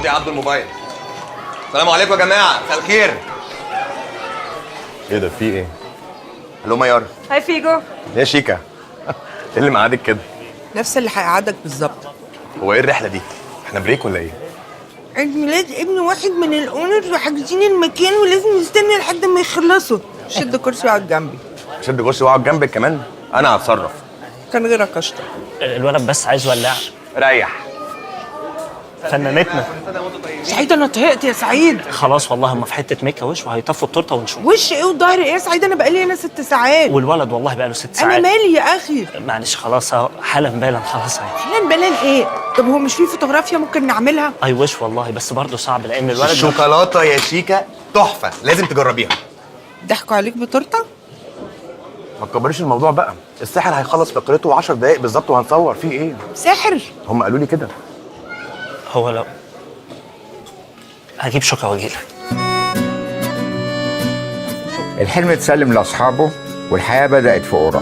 يا عبد الموبايل. السلام عليكم يا جماعه، مساء الخير. ايه ده، في ايه؟ الو ميار. هاي فيجو. يا شيكا. ايه اللي مقعدك كده؟ نفس اللي هيقعدك بالظبط. هو ايه الرحله دي؟ احنا بريك ولا ايه؟ عيد ميلاد ابن واحد من الاونر وحاجزين المكان ولازم نستنى لحد ما يخلصوا. شد كرسي وقعد جنبي. شد كرسي واقعد جنبك كمان؟ انا هتصرف. كان غيرك اشطر. الولد بس عايز ولاعه. ريح. فنانتنا. سعيد انا طهقت يا سعيد. خلاص والله هم في حته ميكا وش وهيطفوا التورته ونشوف. وش ايه وظهر ايه يا سعيد؟ انا بقالي هنا 6 ساعات. والولد والله بقى له 6 ساعات. انا مالي يا اخي؟ معلش خلاص اهو حالا بالا خلاص اهي. احنا بلان ايه؟ طب هو مش في فوتوغرافيا ممكن نعملها؟ اي وش والله بس برضه صعب لان الولد الشوكولاته يا شيكا تحفه، لازم تجربيها. ضحكوا عليك بتورته؟ ما تكبريش الموضوع بقى، الساحر هيخلص فقرته 10 دقايق بالظبط وهنصور فيه ايه؟ ساحر؟ هم قالوا لي كده. هو لو هجيب شوكه واجيلك. الحلم اتسلم لاصحابه والحياه بدات في قرى.